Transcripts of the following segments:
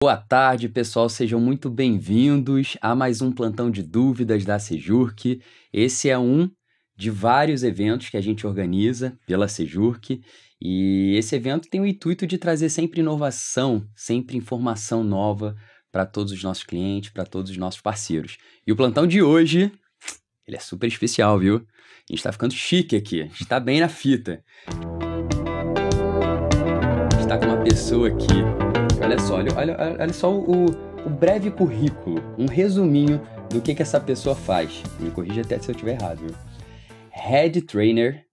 Boa tarde, pessoal. Sejam muito bem-vindos a mais um plantão de dúvidas da Sejurk. Esse é um de vários eventos que a gente organiza pela Sejurk. E esse evento tem o intuito de trazer sempre inovação, sempre informação nova para todos os nossos clientes, para todos os nossos parceiros. E o plantão de hoje, ele é super especial, viu? A gente tá ficando chique aqui, a gente tá bem na fita. A gente tá com uma pessoa aqui. Olha só o breve currículo, um resuminho do que essa pessoa faz. Me corrija até se eu estiver errado, viu? Head Trainer.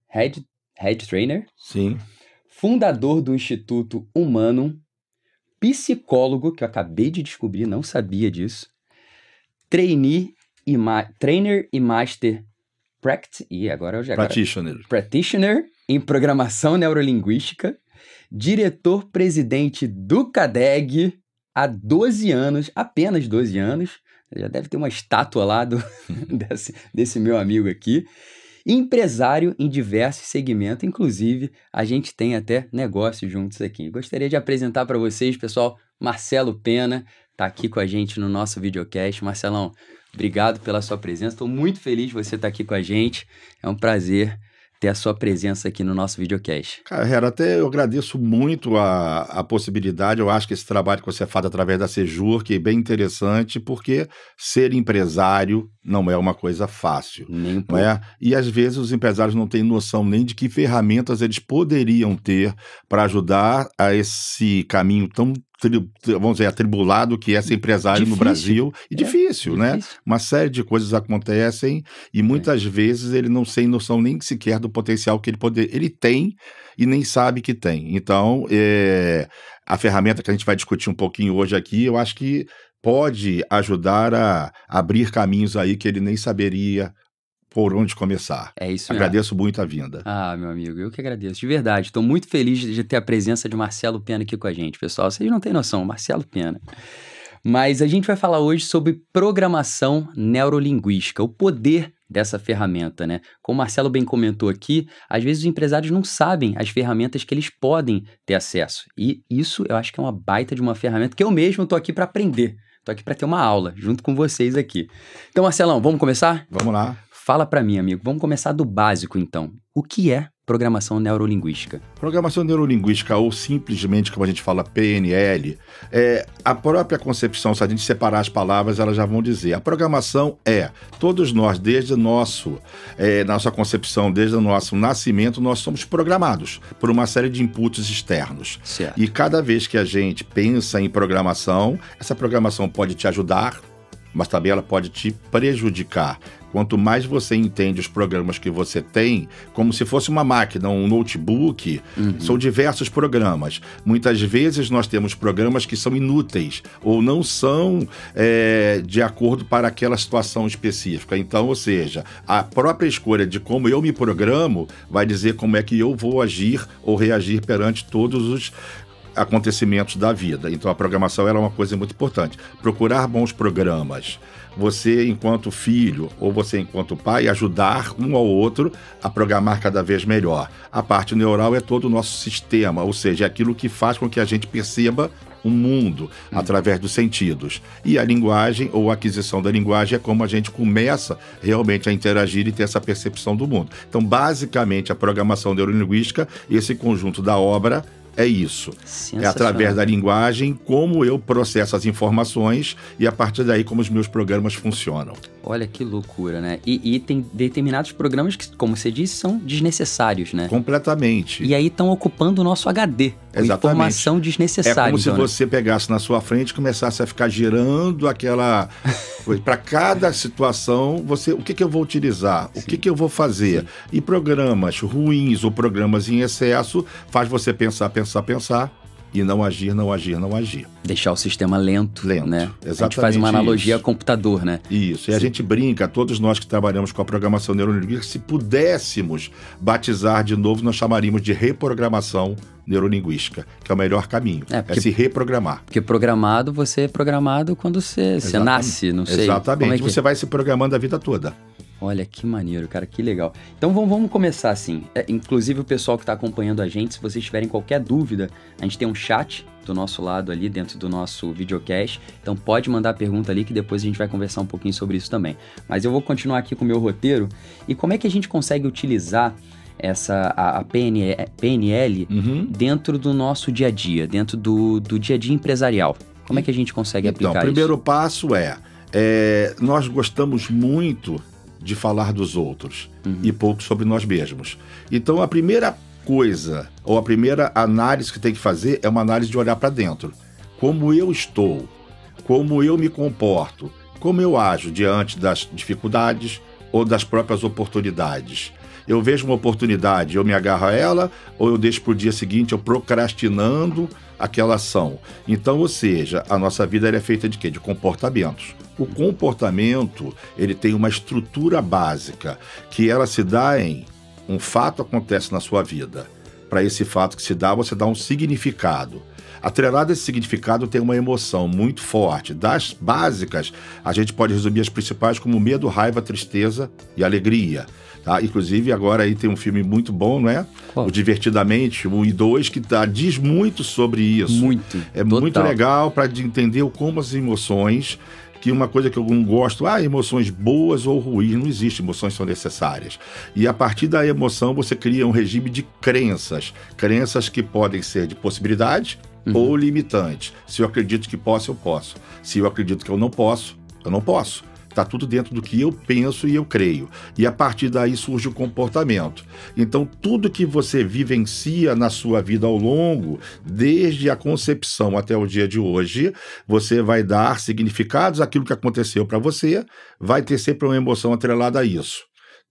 Sim. Fundador do Instituto Humanum, psicólogo, que eu acabei de descobrir, não sabia disso, Trainer e Master Practitioner em Programação Neurolinguística, diretor-presidente do CADEG há 12 anos, apenas 12 anos, já deve ter uma estátua lá desse meu amigo aqui, empresário em diversos segmentos, inclusive a gente tem até negócios juntos aqui. Gostaria de apresentar para vocês, pessoal, Marcelo Pena, está aqui com a gente no nosso videocast. Marcelão, obrigado pela sua presença, estou muito feliz de você estar aqui com a gente, é um prazer ter a sua presença aqui no nosso videocast. Cara, até eu agradeço muito a possibilidade. Eu acho que esse trabalho que você faz através da Sejurk é bem interessante, porque ser empresário não é uma coisa fácil. Nem um pouco. Não é? E às vezes os empresários não têm noção nem de que ferramentas eles poderiam ter para ajudar a esse caminho tão, vamos dizer, atribulado que é ser empresário no Brasil. E difícil, né? Uma série de coisas acontecem e muitas vezes ele não tem noção nem sequer do potencial que ele tem e nem sabe que tem. Então, a ferramenta que a gente vai discutir um pouquinho hoje aqui, eu acho que pode ajudar a abrir caminhos aí que ele nem saberia por onde começar. É isso. Agradeço muito a vinda. Ah, meu amigo, eu que agradeço, de verdade. Estou muito feliz de ter a presença de Marcelo Pena aqui com a gente, pessoal. Vocês não têm noção, Marcelo Pena. Mas a gente vai falar hoje sobre programação neurolinguística, o poder dessa ferramenta, né? Como o Marcelo bem comentou aqui, às vezes os empresários não sabem as ferramentas que eles podem ter acesso. E isso eu acho que é uma baita de uma ferramenta que eu mesmo estou aqui para aprender. Estou aqui para ter uma aula junto com vocês aqui. Então, Marcelão, vamos começar? Vamos lá. Fala para mim, amigo. Vamos começar do básico, então. O que é programação neurolinguística? Programação neurolinguística, ou simplesmente, como a gente fala, PNL, a própria concepção, se a gente separar as palavras, elas já vão dizer. A programação todos nós, desde nossa concepção, desde o nosso nascimento, nós somos programados por uma série de inputs externos. Certo. E cada vez que a gente pensa em programação, essa programação pode te ajudar, mas também ela pode te prejudicar. Quanto mais você entende os programas que você tem, como se fosse uma máquina, um notebook, são diversos programas. Muitas vezes nós temos programas que são inúteis ou não são de acordo para aquela situação específica. Então, ou seja, a própria escolha de como eu me programo vai dizer como é que eu vou agir ou reagir perante todos os acontecimentos da vida. Então a programação é uma coisa muito importante. Procurar bons programas. Você, enquanto filho, ou você, enquanto pai, ajudar um ao outro a programar cada vez melhor. A parte neural é todo o nosso sistema, ou seja, é aquilo que faz com que a gente perceba o mundo através dos sentidos. E a linguagem, ou a aquisição da linguagem, é como a gente começa realmente a interagir e ter essa percepção do mundo. Então, basicamente, a programação neurolinguística, esse conjunto da obra, é isso. É através da linguagem, como eu processo as informações e a partir daí como os meus programas funcionam. Olha que loucura, né? E tem determinados programas que, como você disse, são desnecessários, né? Completamente. E aí estão ocupando o nosso HD. Exatamente. Informação desnecessária. É como se então, você pegasse na sua frente e começasse a ficar girando aquela... Para cada situação, o que eu vou utilizar? O que eu vou fazer? Sim. E programas ruins ou programas em excesso faz você pensar e não agir. Deixar o sistema lento, né? Exatamente. A gente faz uma analogia ao computador, né? Isso. E a gente brinca, todos nós que trabalhamos com a programação neurolinguística, se pudéssemos batizar de novo, nós chamaríamos de reprogramação neurolinguística, que é o melhor caminho, é se reprogramar. Porque você é programado quando você nasce, não sei. Exatamente, você vai se programando a vida toda. Olha, que maneiro, cara, que legal. Então vamos começar assim. Inclusive o pessoal que está acompanhando a gente, se vocês tiverem qualquer dúvida, a gente tem um chat do nosso lado ali dentro do nosso videocast. Então pode mandar pergunta ali que depois a gente vai conversar um pouquinho sobre isso também. Mas eu vou continuar aqui com o meu roteiro. E como é que a gente consegue utilizar a PNL dentro do nosso dia a dia, dentro do dia a dia empresarial? Como é que a gente consegue aplicar isso? Então, o primeiro passo nós gostamos muito de falar dos outros e pouco sobre nós mesmos. Então, a primeira coisa, ou a primeira análise que tem que fazer é uma análise de olhar para dentro. Como eu estou, como eu me comporto, como eu ajo diante das dificuldades ou das próprias oportunidades. Eu vejo uma oportunidade, eu me agarro a ela, ou eu deixo para o dia seguinte eu procrastinando aquela ação. Então, ou seja, a nossa vida é feita de quê? De comportamentos. O comportamento, ele tem uma estrutura básica, que ela se dá em um fato acontece na sua vida. Para esse fato que se dá, você dá um significado. Atrelado a esse significado tem uma emoção muito forte. Das básicas, a gente pode resumir as principais como medo, raiva, tristeza e alegria. Tá? Inclusive, agora aí tem um filme muito bom, não é? O Divertidamente, 1 e 2, que diz muito sobre isso. Muito. Muito legal para entender como as emoções, que uma coisa que eu não gosto, emoções boas ou ruins, não existe, emoções são necessárias. E a partir da emoção você cria um regime de crenças. Crenças que podem ser de possibilidades ou limitantes. Se eu acredito que posso, eu posso. Se eu acredito que eu não posso, eu não posso. Está tudo dentro do que eu penso e eu creio. E a partir daí surge o comportamento. Então, tudo que você vivencia na sua vida ao longo, desde a concepção até o dia de hoje, você vai dar significados àquilo que aconteceu para você, vai ter sempre uma emoção atrelada a isso.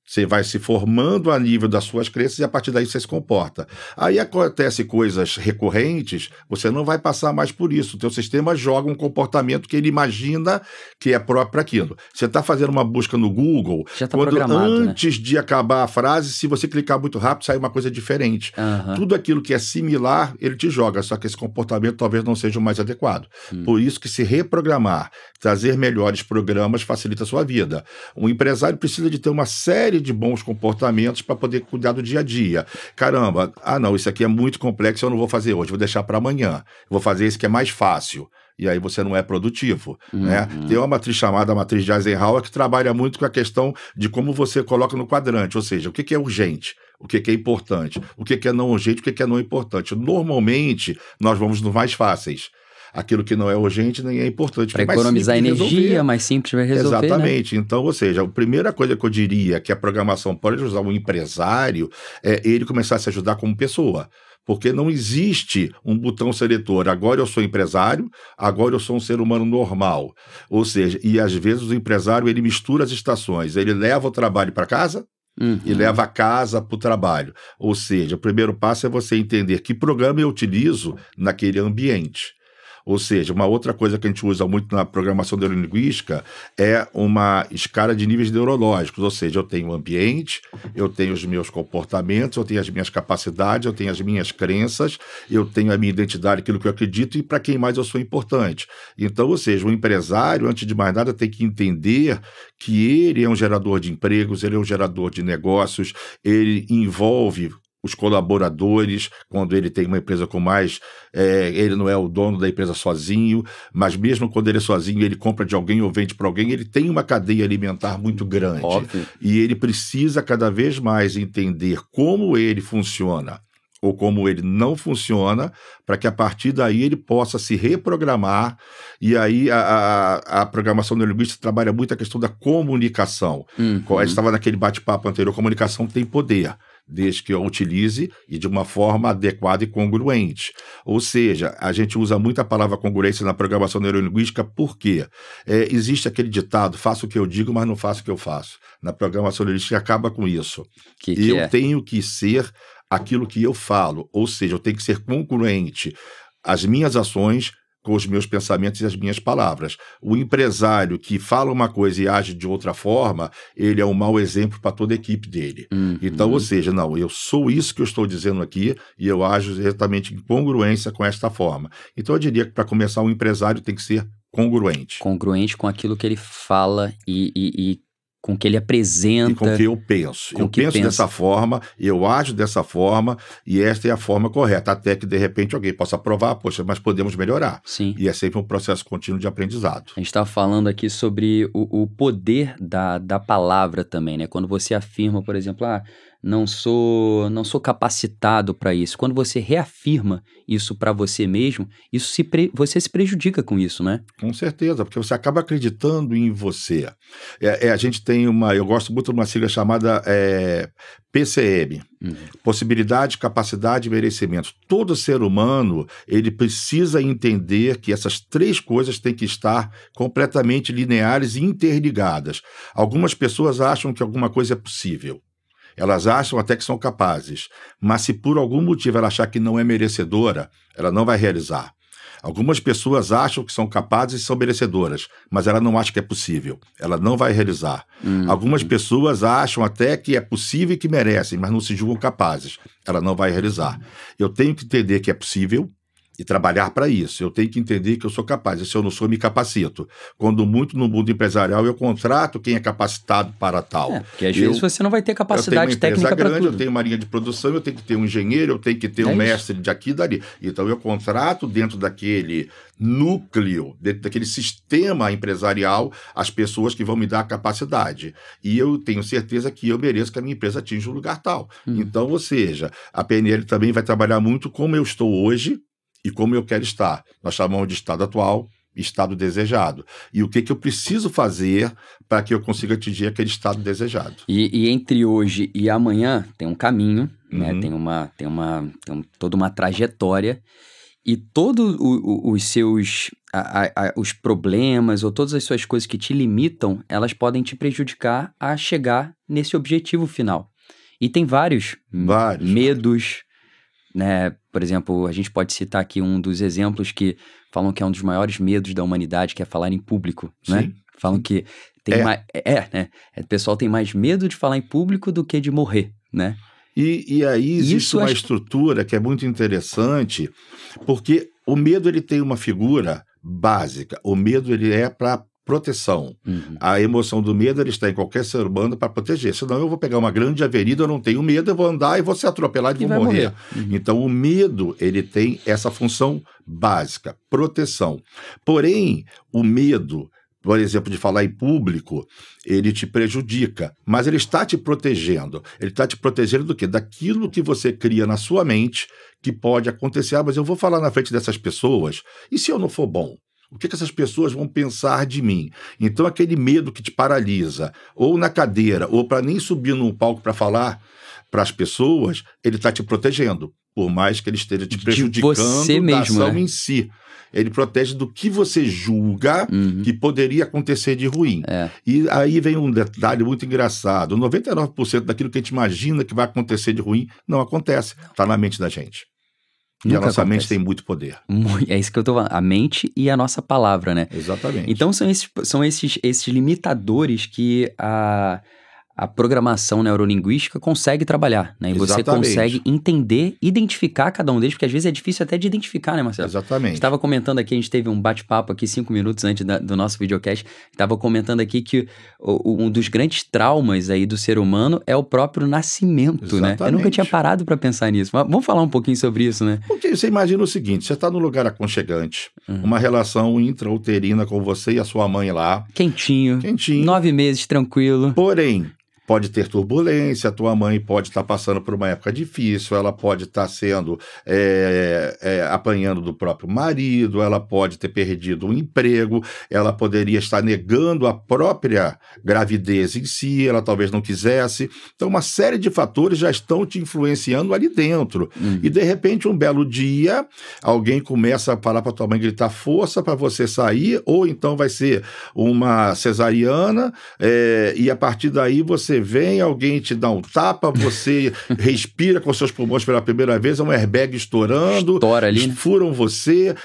Você vai se formando a nível das suas crenças e a partir daí você se comporta. Aí acontece coisas recorrentes, você não vai passar mais por isso. O teu sistema joga um comportamento que ele imagina que é próprio para aquilo. Você está fazendo uma busca no Google, já tá quando programado, antes de acabar a frase, se você clicar muito rápido, sai uma coisa diferente. Tudo aquilo que é similar, ele te joga, só que esse comportamento talvez não seja o mais adequado. Por isso que se reprogramar, trazer melhores programas facilita a sua vida. Um empresário precisa de ter uma série de bons comportamentos para poder cuidar do dia a dia. Caramba, não, isso aqui é muito complexo, eu não vou fazer hoje, vou deixar para amanhã. Vou fazer esse que é mais fácil. E aí você não é produtivo, né? Tem uma matriz chamada a matriz de Eisenhower que trabalha muito com a questão de como você coloca no quadrante, ou seja, o que é urgente, o que é importante, o que é não urgente, o que é não importante. Normalmente, nós vamos nos mais fáceis. Aquilo que não é urgente nem é importante. Para economizar energia, mais simples vai resolver. Exatamente. Né? Então, ou seja, a primeira coisa que eu diria que a programação pode ajudar um empresário é ele começar a se ajudar como pessoa. Porque não existe um botão seletor. Agora eu sou empresário, agora eu sou um ser humano normal. Ou seja, e às vezes o empresário ele mistura as estações. Ele leva o trabalho para casa, e leva a casa para o trabalho. Ou seja, o primeiro passo é você entender que programa eu utilizo naquele ambiente. Ou seja, uma outra coisa que a gente usa muito na programação neurolinguística é uma escala de níveis neurológicos, ou seja, eu tenho o ambiente, eu tenho os meus comportamentos, eu tenho as minhas capacidades, eu tenho as minhas crenças, eu tenho a minha identidade, aquilo que eu acredito e para quem mais eu sou importante. Então, ou seja, o empresário, antes de mais nada, tem que entender que ele é um gerador de empregos, ele é um gerador de negócios, ele envolve os colaboradores, quando ele tem uma empresa com mais, ele não é o dono da empresa sozinho, mas mesmo quando ele é sozinho, ele compra de alguém ou vende para alguém, ele tem uma cadeia alimentar muito grande. Óbvio. E ele precisa cada vez mais entender como ele funciona ou como ele não funciona, para que a partir daí ele possa se reprogramar. E aí a programação neurolinguística trabalha muito a questão da comunicação. A gente estava naquele bate-papo anterior, comunicação tem poder, desde que eu utilize e de uma forma adequada e congruente. Ou seja, a gente usa muito a palavra congruência na programação neurolinguística porque existe aquele ditado, faço o que eu digo, mas não faço o que eu faço. Na programação neurolinguística acaba com isso. Eu tenho que ser aquilo que eu falo, ou seja, eu tenho que ser congruente as minhas ações com os meus pensamentos e as minhas palavras. O empresário que fala uma coisa e age de outra forma, ele é um mau exemplo para toda a equipe dele. Então, ou seja, não, eu sou isso que eu estou dizendo aqui e eu ajo exatamente em congruência com esta forma. Então, eu diria que para começar, um empresário tem que ser congruente. Congruente com aquilo que ele fala e com o que ele apresenta. E com o que eu penso. Eu penso dessa forma, eu ajo dessa forma, e esta é a forma correta. Até que, de repente, alguém possa provar, poxa, mas podemos melhorar. Sim. E é sempre um processo contínuo de aprendizado. A gente estava falando aqui sobre o poder da palavra também, né? Quando você afirma, por exemplo, não sou capacitado para isso. Quando você reafirma isso para você mesmo, você se prejudica com isso, né? Com certeza, porque você acaba acreditando em você. A gente tem eu gosto muito de uma sigla chamada PCM, possibilidade, capacidade e merecimento. Todo ser humano, ele precisa entender que essas três coisas têm que estar completamente lineares e interligadas. Algumas pessoas acham que alguma coisa é possível. Elas acham até que são capazes, mas se por algum motivo ela achar que não é merecedora, ela não vai realizar. Algumas pessoas acham que são capazes e são merecedoras, mas ela não acha que é possível, ela não vai realizar. Algumas pessoas acham até que é possível e que merecem, mas não se julgam capazes, ela não vai realizar. Eu tenho que entender que é possível e trabalhar para isso. Eu tenho que entender que eu sou capaz. E se eu não sou, me capacito. Quando muito no mundo empresarial, eu contrato quem é capacitado para tal. Porque às vezes você não vai ter capacidade técnica para tudo. Eu tenho uma linha de produção, eu tenho que ter um engenheiro, eu tenho que ter um mestre de aqui e dali. Então eu contrato dentro daquele núcleo, dentro daquele sistema empresarial, as pessoas que vão me dar a capacidade. E eu tenho certeza que eu mereço que a minha empresa atinja um lugar tal. Então, ou seja, a PNL também vai trabalhar muito como eu estou hoje, e como eu quero estar. Nós chamamos de estado atual e estado desejado. E o que eu preciso fazer para que eu consiga atingir aquele estado desejado. E entre hoje e amanhã tem um caminho, né? Tem toda uma trajetória, e todos os seus os problemas ou todas as suas coisas que te limitam, elas podem te prejudicar a chegar nesse objetivo final. E tem vários medos, né? Por exemplo, a gente pode citar aqui um dos exemplos que falam que é um dos maiores medos da humanidade, que é falar em público, né? Falam que tem né? O pessoal tem mais medo de falar em público do que de morrer, né? E aí existe uma estrutura que é muito interessante, porque o medo ele tem uma figura básica. O medo ele é para proteção. A emoção do medo ele está em qualquer ser humano para proteger. Senão eu vou pegar uma grande avenida, eu não tenho medo, eu vou andar e vou ser atropelado e vou morrer. Então o medo ele tem essa função básica, proteção. Porém, o medo, por exemplo, de falar em público, ele te prejudica, mas ele está te protegendo. Ele está te protegendo do quê? Daquilo que você cria na sua mente que pode acontecer. Mas eu vou falar na frente dessas pessoas, e se eu não for bom? O que essas pessoas vão pensar de mim? Então, aquele medo que te paralisa, ou na cadeira, ou para nem subir num palco para falar para as pessoas, ele está te protegendo, por mais que ele esteja te prejudicando da ação em si. Ele protege do que você julga que poderia acontecer de ruim. E aí vem um detalhe muito engraçado. 99% daquilo que a gente imagina que vai acontecer de ruim não acontece. Está na mente da gente. E a nossa mente tem muito poder. É isso que eu tô falando. A mente e a nossa palavra, né? Exatamente. Então são esses limitadores que a programação neurolinguística consegue trabalhar, né? E você consegue entender, identificar cada um deles, porque às vezes é difícil até de identificar, né, Marcelo? Exatamente. A gente estava comentando aqui, a gente teve um bate-papo aqui 5 minutos antes do nosso videocast, estava comentando aqui que um dos grandes traumas aí do ser humano é o próprio nascimento, né? Eu nunca tinha parado para pensar nisso. Mas vamos falar um pouquinho sobre isso, né? Porque você imagina o seguinte, você está num lugar aconchegante, uma relação intrauterina com você e a sua mãe lá. Quentinho. 9 meses, tranquilo. Porém, pode ter turbulência, a tua mãe pode estar passando por uma época difícil, ela pode estar sendo apanhando do próprio marido, ela pode ter perdido um emprego, ela poderia estar negando a própria gravidez em si, ela talvez não quisesse. Então, uma série de fatores já estão te influenciando ali dentro. E, de repente, um belo dia, alguém começa a falar para tua mãe, gritar força para você sair, ou então vai ser uma cesariana, e a partir daí você vem, alguém te dá um tapa, você respira com seus pulmões pela primeira vez, é um airbag estourando, estoura ali, furam você,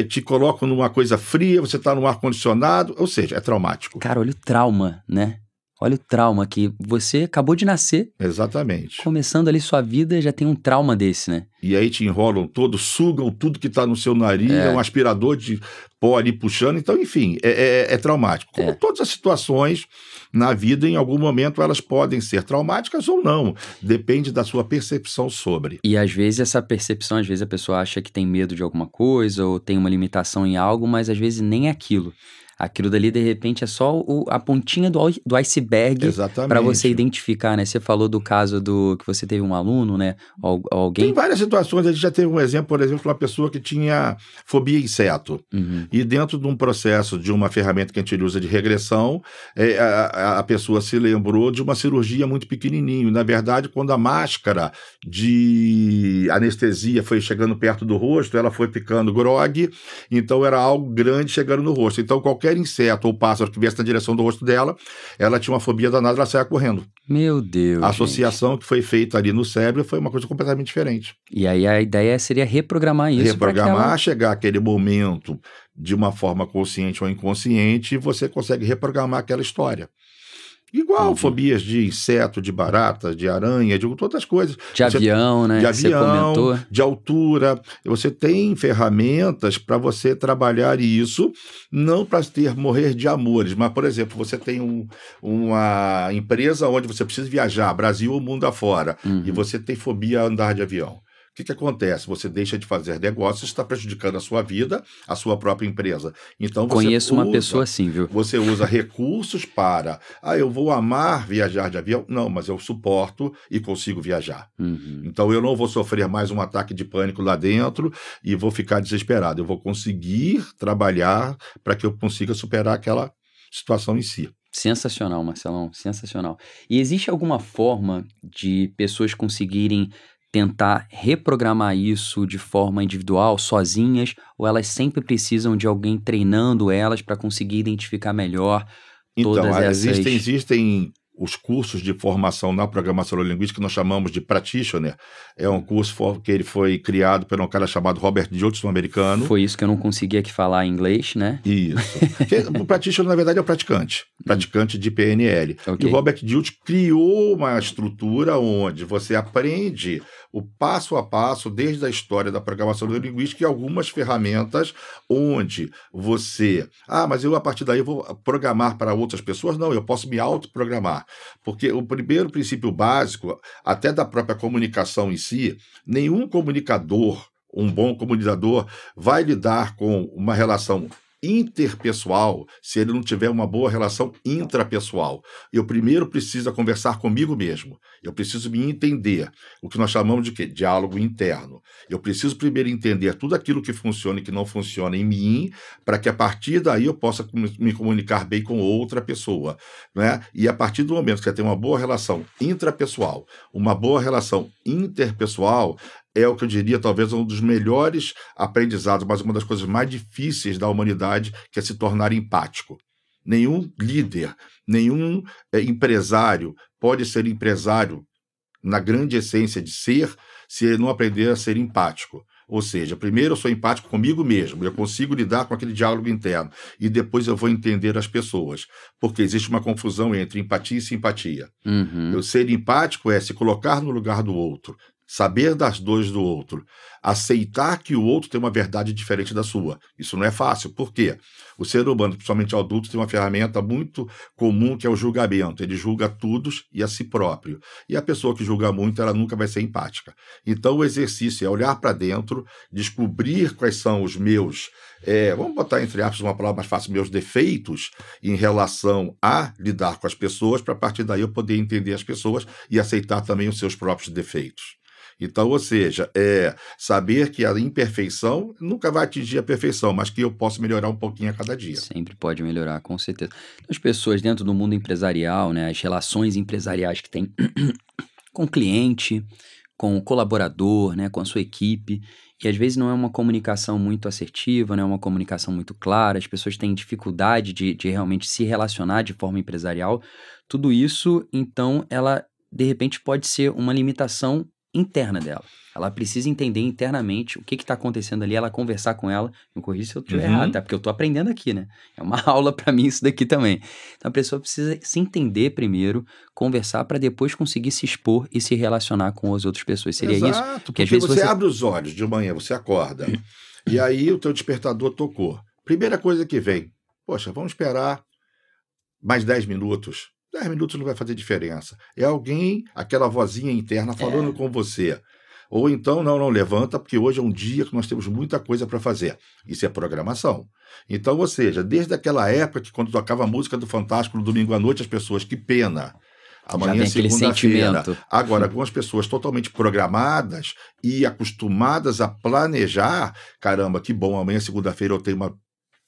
te colocam numa coisa fria, você está no ar-condicionado, ou seja, é traumático. Cara, olha o trauma, né? Olha o trauma que você acabou de nascer, Exatamente. começando ali sua vida, já tem um trauma desse, né? E aí te enrolam todo, sugam tudo que está no seu nariz, é um aspirador de pó ali puxando. Então, enfim, é traumático. Como todas as situações na vida, em algum momento, elas podem ser traumáticas ou não. Depende da sua percepção sobre. E às vezes essa percepção, às vezes a pessoa acha que tem medo de alguma coisa ou tem uma limitação em algo, mas às vezes nem é aquilo. Aquilo dali, de repente, é só a pontinha do iceberg para você identificar, né? Você falou do caso que você teve um aluno, né? Ou alguém... Tem várias situações. A gente já teve um exemplo, por exemplo, de uma pessoa que tinha fobia a inseto. E dentro de um processo, de uma ferramenta que a gente usa de regressão, a pessoa se lembrou de uma cirurgia muito pequenininho. Na verdade, quando a máscara de anestesia foi chegando perto do rosto, ela foi ficando grogue, então era algo grande chegando no rosto. Então, qualquer inseto ou pássaro que viesse na direção do rosto dela, ela tinha uma fobia danada, ela saia correndo. Meu Deus, a associação que foi feita ali no cérebro foi uma coisa completamente diferente. E aí a ideia seria reprogramar isso. Reprogramar, chegar àquele momento de uma forma consciente ou inconsciente, e você consegue reprogramar aquela história. Igual fobias de inseto, de barata, de aranha, de todas as coisas. De avião, né? De avião, de altura. Você tem ferramentas para você trabalhar isso, não para morrer de amores, mas, por exemplo, você tem uma empresa onde você precisa viajar, Brasil ou mundo afora, e você tem fobia a andar de avião. O que acontece? Você deixa de fazer negócios, está prejudicando a sua vida, a sua própria empresa. Então, Conheço uma pessoa assim, viu? Você usa recursos para... eu vou amar viajar de avião. Não, mas eu suporto e consigo viajar. Então, eu não vou sofrer mais um ataque de pânico lá dentro e vou ficar desesperado. Eu vou conseguir trabalhar para que eu consiga superar aquela situação em si. Sensacional, Marcelão, sensacional. E existe alguma forma de pessoas conseguirem tentar reprogramar isso de forma individual, sozinhas, ou elas sempre precisam de alguém treinando elas para conseguir identificar melhor todas essas... Existem os cursos de formação na programação neurolinguística que nós chamamos de practitioner. É um curso que ele foi criado por um cara chamado Robert Judson, um americano. Foi isso que eu não conseguia aqui falar em inglês, né? Isso. O practitioner, na verdade, é o praticante de PNL. Okay. E o Robert Judson criou uma estrutura onde você aprende o passo a passo, desde a história da programação neurolinguística e algumas ferramentas onde você... mas eu a partir daí vou programar para outras pessoas? Não, eu posso me autoprogramar. Porque o primeiro princípio básico, até da própria comunicação em si, nenhum comunicador, um bom comunicador, vai lidar com uma relação interpessoal se ele não tiver uma boa relação intrapessoal. Eu primeiro preciso conversar comigo mesmo. Eu preciso me entender. O que nós chamamos de quê? Diálogo interno. Eu preciso primeiro entender tudo aquilo que funciona e que não funciona em mim, para que a partir daí eu possa me comunicar bem com outra pessoa, né? E a partir do momento que você tem uma boa relação intrapessoal, uma boa relação interpessoal, é o que eu diria, talvez, um dos melhores aprendizados, mas uma das coisas mais difíceis da humanidade, que é se tornar empático. Nenhum líder, nenhum empresário pode ser empresário na grande essência de ser, se ele não aprender a ser empático. Ou seja, primeiro eu sou empático comigo mesmo, eu consigo lidar com aquele diálogo interno, e depois eu vou entender as pessoas, porque existe uma confusão entre empatia e simpatia. Eu ser empático é se colocar no lugar do outro, saber das dores do outro, aceitar que o outro tem uma verdade diferente da sua. Isso não é fácil. Por quê? O ser humano, principalmente o adulto, tem uma ferramenta muito comum que é o julgamento. Ele julga todos e a si próprio. E a pessoa que julga muito, ela nunca vai ser empática. Então o exercício é olhar para dentro, descobrir quais são os meus, vamos botar entre aspas uma palavra mais fácil, meus defeitos em relação a lidar com as pessoas, para a partir daí eu poder entender as pessoas e aceitar também os seus próprios defeitos. Então, ou seja, saber que a imperfeição nunca vai atingir a perfeição, mas que eu posso melhorar um pouquinho a cada dia. Sempre pode melhorar, com certeza. As pessoas dentro do mundo empresarial, né, as relações empresariais que tem com o cliente, com o colaborador, né, com a sua equipe, e às vezes não é uma comunicação muito assertiva, não é uma comunicação muito clara, as pessoas têm dificuldade de realmente se relacionar de forma empresarial. Tudo isso, então, ela, de repente, pode ser uma limitação interna dela. Ela precisa entender internamente o que está acontecendo ali, ela conversar com ela. Me corrija se eu estiver errado, até porque eu estou aprendendo aqui, né? É uma aula para mim isso daqui também. Então a pessoa precisa se entender primeiro, conversar para depois conseguir se expor e se relacionar com as outras pessoas. Seria Exato, isso? Porque às vezes você abre os olhos de manhã, você acorda, e aí o teu despertador tocou. Primeira coisa que vem, poxa, vamos esperar mais 10 minutos. 10 minutos não vai fazer diferença. É alguém, aquela vozinha interna falando com você. Ou então, não, levanta, porque hoje é um dia que nós temos muita coisa para fazer. Isso é programação. Então, ou seja, desde aquela época que quando tocava a música do Fantástico no domingo à noite, as pessoas, que pena. Amanhã é segunda-feira. Agora, algumas pessoas totalmente programadas e acostumadas a planejar, caramba, que bom, amanhã segunda-feira eu tenho uma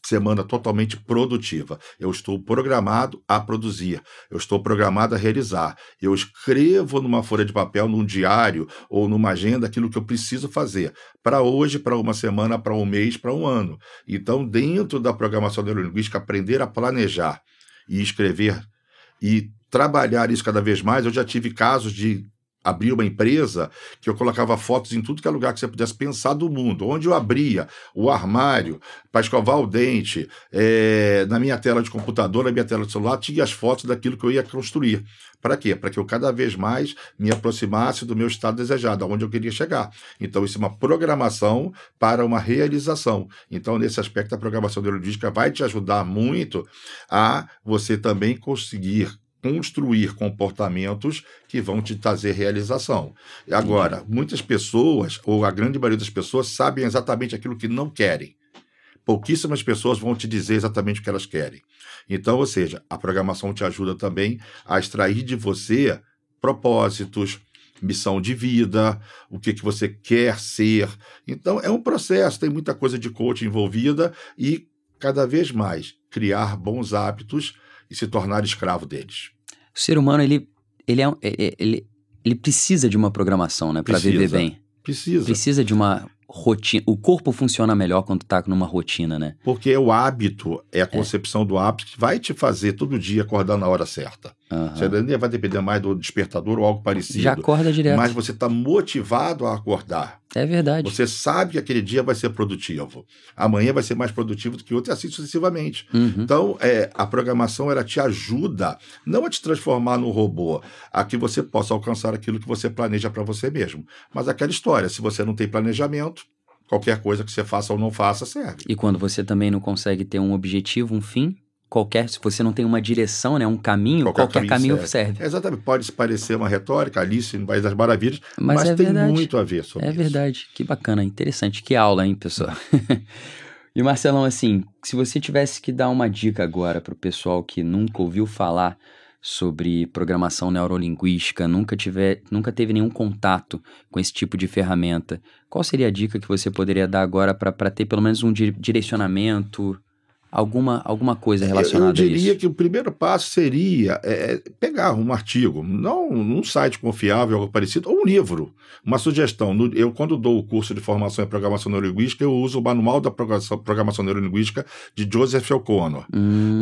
semana totalmente produtiva. Eu estou programado a produzir. Eu estou programado a realizar. Eu escrevo numa folha de papel, num diário ou numa agenda aquilo que eu preciso fazer. Para hoje, para uma semana, para um mês, para um ano. Então, dentro da programação neurolinguística, aprender a planejar e escrever e trabalhar isso cada vez mais. Eu já tive casos de abrir uma empresa que eu colocava fotos em tudo que é lugar que você pudesse pensar do mundo. Onde eu abria o armário para escovar o dente, na minha tela de computador, na minha tela de celular, tinha as fotos daquilo que eu ia construir. Para quê? Para que eu cada vez mais me aproximasse do meu estado desejado, aonde eu queria chegar. Então, isso é uma programação para uma realização. Então, nesse aspecto, a programação neurolinguística vai te ajudar muito a você também conseguir construir comportamentos que vão te trazer realização. Agora, muitas pessoas, ou a grande maioria das pessoas, sabem exatamente aquilo que não querem. Pouquíssimas pessoas vão te dizer exatamente o que elas querem. Então, ou seja, a programação te ajuda também a extrair de você propósitos, missão de vida, o que você quer ser. Então, é um processo, tem muita coisa de coaching envolvida e, cada vez mais, criar bons hábitos e se tornar escravo deles. O ser humano, ele precisa de uma programação, né, para viver bem. Precisa de uma rotina. O corpo funciona melhor quando está numa rotina, né? Porque o hábito, a concepção do hábito que vai te fazer todo dia acordar na hora certa. Você nem vai depender mais do despertador ou algo parecido. Já acorda direto. Mas você está motivado a acordar. É verdade. Você sabe que aquele dia vai ser produtivo. Amanhã vai ser mais produtivo do que outro e assim sucessivamente. Então, a programação, ela te ajuda não a te transformar num robô, a que você possa alcançar aquilo que você planeja para você mesmo. Mas aquela história, se você não tem planejamento, qualquer coisa que você faça ou não faça serve. E quando você também não consegue ter um objetivo, um fim, se você não tem uma direção, né, um caminho, qualquer caminho serve. Exatamente. Pode parecer uma retórica, Alice no País das Maravilhas, mas tem verdade. Muito a ver sobre isso. É verdade. Que bacana, interessante. Que aula, hein, pessoal? E, Marcelão, assim, se você tivesse que dar uma dica agora para o pessoal que nunca ouviu falar sobre programação neurolinguística, nunca teve nenhum contato com esse tipo de ferramenta, qual seria a dica que você poderia dar agora para ter pelo menos um direcionamento, alguma coisa relacionada a isso? Eu diria que o primeiro passo seria pegar um artigo, não num site confiável, algo parecido, ou um livro, uma sugestão. Eu, quando dou o curso de formação em programação neurolinguística, eu uso o Manual da Programação Neurolinguística de Joseph O'Connor.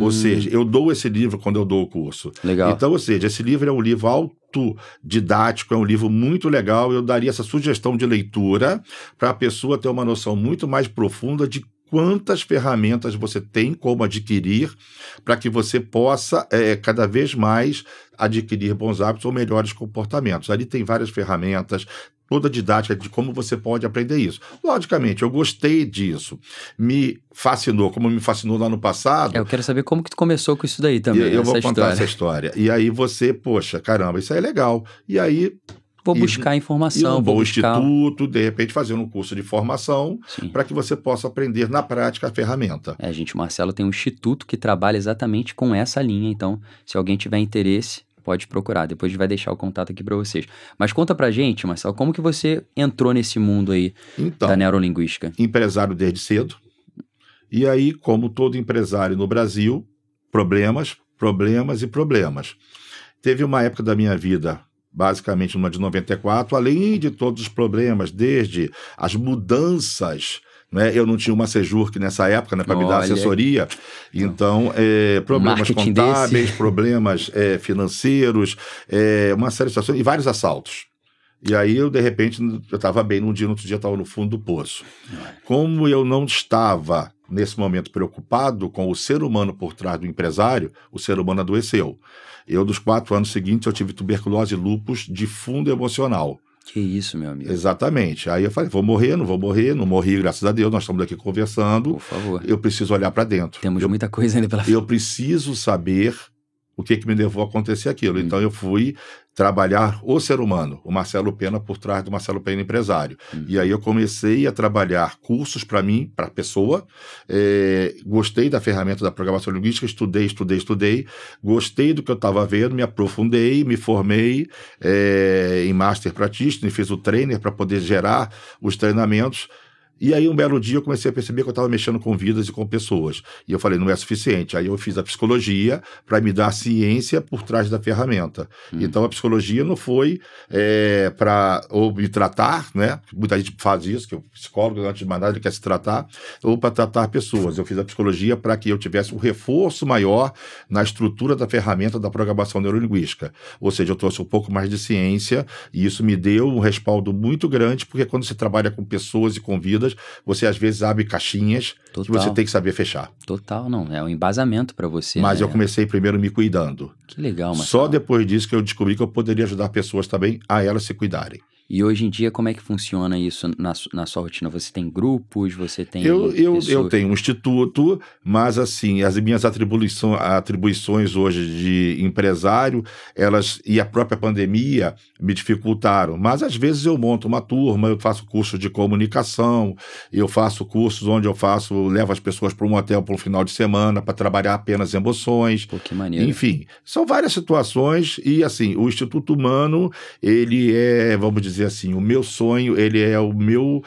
Ou seja, eu dou esse livro quando eu dou o curso. Legal. Então, ou seja, esse livro é um livro autodidático, é um livro muito legal. Eu daria essa sugestão de leitura para a pessoa ter uma noção muito mais profunda de quantas ferramentas você tem como adquirir para que você possa cada vez mais adquirir bons hábitos ou melhores comportamentos. Ali tem várias ferramentas, toda a didática de como você pode aprender isso. Logicamente, eu gostei disso. Me fascinou, como me fascinou lá no passado. Eu quero saber como que tu começou com isso daí também. Eu vou contar essa história. E aí você, poxa, caramba, isso aí é legal. E aí vou buscar informação. Um bom instituto, de repente fazer um curso de formação para que você possa aprender na prática a ferramenta. Gente, o Marcelo tem um instituto que trabalha exatamente com essa linha, então se alguém tiver interesse, pode procurar. Depois a gente vai deixar o contato aqui para vocês. Mas conta pra gente, Marcelo, como que você entrou nesse mundo aí da neurolinguística? Empresário desde cedo. E aí, como todo empresário no Brasil, problemas. Teve uma época da minha vida, basicamente numa de 94, além de todos os problemas, desde as mudanças, né? Eu não tinha uma Sejurk nessa época, né, para me dar assessoria, então problemas contábeis, problemas financeiros, uma série de situações e vários assaltos. E aí eu, de repente, eu estava bem num dia, no outro dia eu estava no fundo do poço. Como eu não estava, nesse momento, preocupado com o ser humano por trás do empresário, o ser humano adoeceu. Eu, dos 4 anos seguintes, eu tive tuberculose e lúpus de fundo emocional. Que isso, meu amigo. Exatamente. Aí eu falei, vou morrer, não morri, graças a Deus, nós estamos aqui conversando. Por favor. Eu preciso olhar para dentro. Temos muita coisa ainda pela frente. Eu preciso saber o que me levou a acontecer aquilo. Então eu fui trabalhar o ser humano, o Marcelo Pena por trás do Marcelo Pena empresário. E aí eu comecei a trabalhar cursos para mim, para a pessoa, gostei da ferramenta da programação linguística, estudei, gostei do que eu estava vendo, me aprofundei, me formei em Master Practitioner, fiz o trainer para poder gerar os treinamentos. E aí, um belo dia, eu comecei a perceber que eu estava mexendo com vidas e com pessoas. E eu falei, não é suficiente. Aí eu fiz a psicologia para me dar a ciência por trás da ferramenta. Então, a psicologia não foi para ou me tratar, né? Muita gente faz isso, que o psicólogo, antes de mais nada, ele quer se tratar, ou para tratar pessoas. Eu fiz a psicologia para que eu tivesse um reforço maior na estrutura da ferramenta da programação neurolinguística. Ou seja, eu trouxe um pouco mais de ciência e isso me deu um respaldo muito grande, porque quando você trabalha com pessoas e com vidas, você às vezes abre caixinhas que você tem que saber fechar. Total, não. É um embasamento para você. Mas né? eu comecei primeiro me cuidando. Que legal, Marcelo. Só depois disso que eu descobri que eu poderia ajudar pessoas também a elas se cuidarem. E hoje em dia, como é que funciona isso na sua rotina? Você tem grupos, você tem Eu tenho um instituto, mas assim, as minhas atribuições hoje de empresário, e a própria pandemia me dificultaram. Mas às vezes eu monto uma turma, eu faço curso de comunicação, eu faço cursos onde levo as pessoas para um hotel por um final de semana para trabalhar apenas emoções. Pô, que maneiro. Enfim, são várias situações e assim, o Instituto Humano, ele vamos dizer assim, o meu sonho, ele é o meu,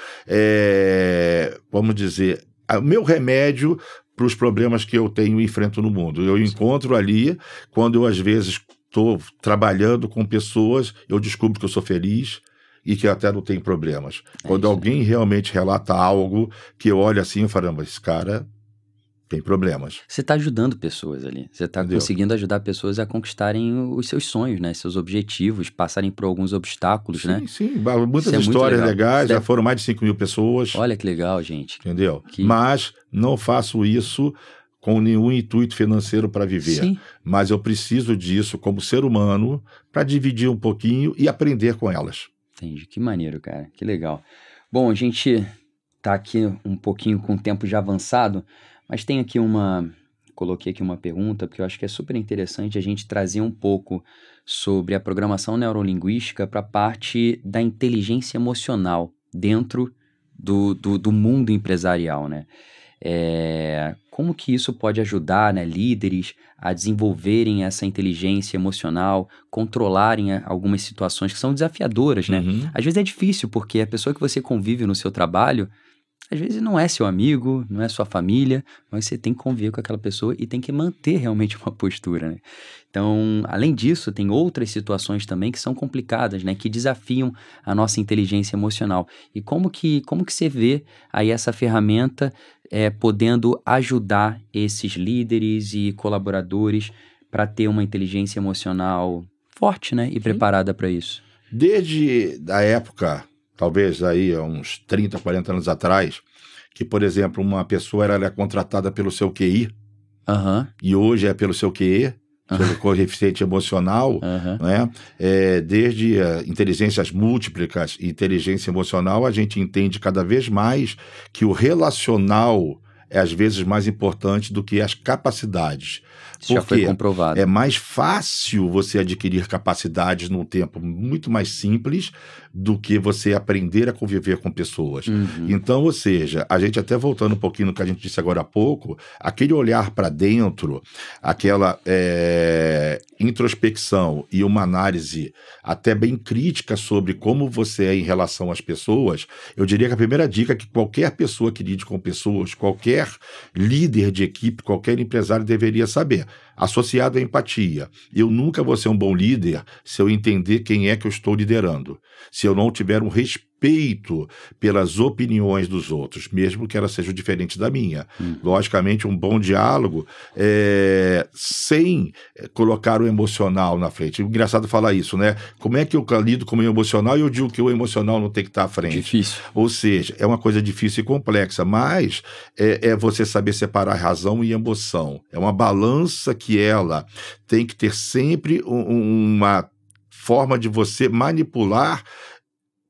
vamos dizer, o meu remédio para os problemas que eu tenho e enfrento no mundo. Eu encontro ali, quando eu às vezes estou trabalhando com pessoas, eu descubro que eu sou feliz e que até não tenho problemas. Quando alguém realmente relata algo que eu olho assim e falo, esse cara tem problemas. Você está ajudando pessoas ali. Você está conseguindo ajudar pessoas a conquistarem os seus sonhos, né? Seus objetivos, passarem por alguns obstáculos, sim, né? Sim, muitas histórias legais. Já foram mais de 5 mil pessoas. Olha que legal, gente. Entendeu? Mas não faço isso com nenhum intuito financeiro para viver. Sim. Mas eu preciso disso como ser humano para dividir um pouquinho e aprender com elas. Entendi. Que maneiro, cara. Que legal. Bom, a gente tá aqui um pouquinho com o tempo já avançado, mas tem aqui coloquei aqui uma pergunta, porque eu acho que é super interessante a gente trazer um pouco sobre a programação neurolinguística para a parte da inteligência emocional dentro do mundo empresarial, né? Como que isso pode ajudar, né, líderes a desenvolverem essa inteligência emocional, controlarem algumas situações que são desafiadoras, né? Às vezes é difícil, porque a pessoa que você convive no seu trabalho, às vezes não é seu amigo, não é sua família, mas você tem que conviver com aquela pessoa e tem que manter realmente uma postura, né? Então, além disso, tem outras situações também que são complicadas, né? Que desafiam a nossa inteligência emocional. E como que você vê aí essa ferramenta podendo ajudar esses líderes e colaboradores para ter uma inteligência emocional forte, né? E preparada para isso? Desde a época, talvez aí há uns 30, 40 anos atrás, que, por exemplo, uma pessoa era contratada pelo seu QI, e hoje é pelo seu QE, pelo coeficiente emocional, né? Desde inteligências múltiplas e inteligência emocional, a gente entende cada vez mais que o relacional é às vezes mais importante do que as capacidades. Já foi comprovado. É mais fácil você adquirir capacidades num tempo muito mais simples do que você aprender a conviver com pessoas. Então, ou seja, a gente até voltando um pouquinho no que a gente disse agora há pouco, aquele olhar para dentro, aquela introspecção e uma análise até bem crítica sobre como você é em relação às pessoas, eu diria que a primeira dica é que qualquer pessoa que lide com pessoas, qualquer líder de equipe, qualquer empresário deveria saber, associado à empatia. Eu nunca vou ser um bom líder se eu entender quem é que eu estou liderando, se eu não tiver um respeito respeito pelas opiniões dos outros, mesmo que elas sejam diferentes da minha. Logicamente, um bom diálogo sem colocar o emocional na frente. Engraçado falar isso, né? Como é que eu lido com o meu emocional e eu digo que o emocional não tem que estar à frente? Difícil. Ou seja, é uma coisa difícil e complexa, mas é você saber separar razão e emoção. É uma balança que ela tem que ter sempre uma forma de você manipular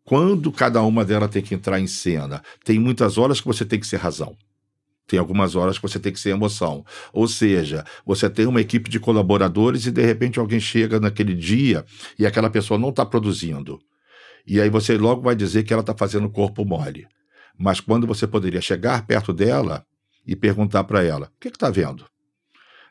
quando cada uma delas tem que entrar em cena. Tem muitas horas que você tem que ser razão. Tem algumas horas que você tem que ser emoção. Ou seja, você tem uma equipe de colaboradores e de repente alguém chega naquele dia e aquela pessoa não está produzindo. E aí você logo vai dizer que ela está fazendo corpo mole. Mas quando você poderia chegar perto dela e perguntar para ela, o que está vendo?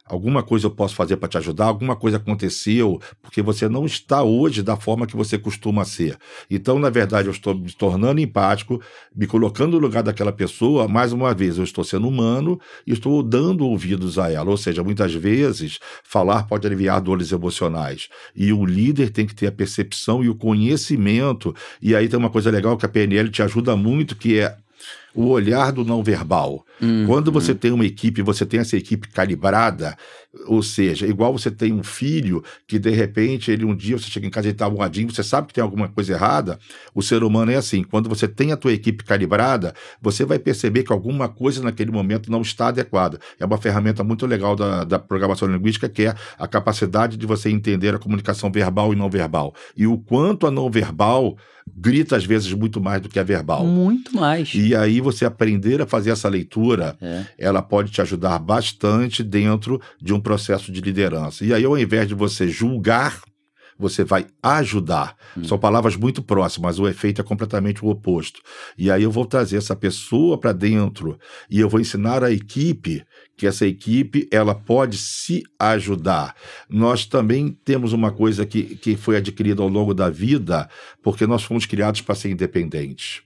Alguma coisa eu posso fazer para te ajudar? Alguma coisa aconteceu? Porque você não está hoje da forma que você costuma ser. Então, na verdade, eu estou me tornando empático, me colocando no lugar daquela pessoa. Mais uma vez, eu estou sendo humano e estou dando ouvidos a ela. Ou seja, muitas vezes, falar pode aliviar dores emocionais. E o líder tem que ter a percepção e o conhecimento. E aí tem uma coisa legal que a PNL te ajuda muito, que é o olhar do não verbal. Quando você tem uma equipe, você tem essa equipe calibrada, ou seja, igual você tem um filho que de repente um dia você chega em casa e ele está aguadinho, você sabe que tem alguma coisa errada. O ser humano é assim, quando você tem a tua equipe calibrada, você vai perceber que alguma coisa naquele momento não está adequada. É uma ferramenta muito legal da programação linguística, que é a capacidade de você entender a comunicação verbal e não verbal. E o quanto a não verbal grita às vezes muito mais do que a verbal. Muito mais. E aí você aprender a fazer essa leitura, ela pode te ajudar bastante dentro de um processo de liderança. E aí, ao invés de você julgar, você vai ajudar. São palavras muito próximas, o efeito é completamente o oposto. E aí eu vou trazer essa pessoa para dentro e eu vou ensinar a equipe que essa equipe ela pode se ajudar. Nós também temos uma coisa que foi adquirida ao longo da vida, porque nós fomos criados para ser independentes.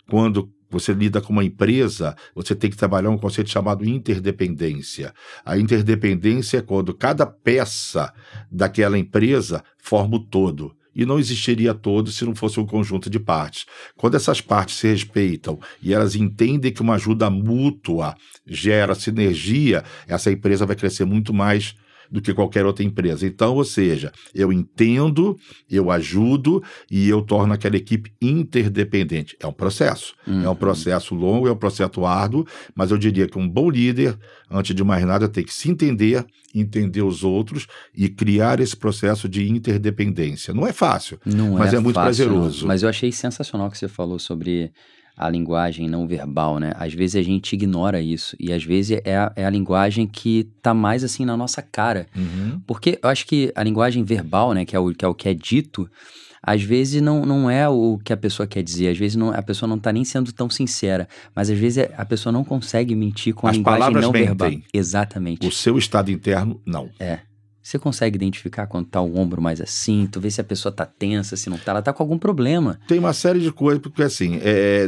Quando você lida com uma empresa, você tem que trabalhar um conceito chamado interdependência. A interdependência é quando cada peça daquela empresa forma o todo. E não existiria todo se não fosse um conjunto de partes. Quando essas partes se respeitam e elas entendem que uma ajuda mútua gera sinergia, essa empresa vai crescer muito mais do que qualquer outra empresa. Então, ou seja, eu entendo, eu ajudo e eu torno aquela equipe interdependente. É um processo. É um processo longo, é um processo árduo, mas eu diria que um bom líder, antes de mais nada, tem que se entender os outros e criar esse processo de interdependência. Não é fácil, mas é muito prazeroso. Não. Mas eu achei sensacional que você falou sobre a linguagem não verbal, né? Às vezes a gente ignora isso e às vezes é a linguagem que tá mais assim na nossa cara. Porque eu acho que a linguagem verbal, né, que é o que é dito, às vezes não é o que a pessoa quer dizer, às vezes a pessoa não tá nem sendo tão sincera, mas às vezes a pessoa não consegue mentir com a linguagem não verbal. Exatamente. O seu estado interno, não. Você consegue identificar quando tá o ombro mais assim, tu vê se a pessoa tá tensa, se não tá, ela tá com algum problema. Tem uma série de coisas, porque assim,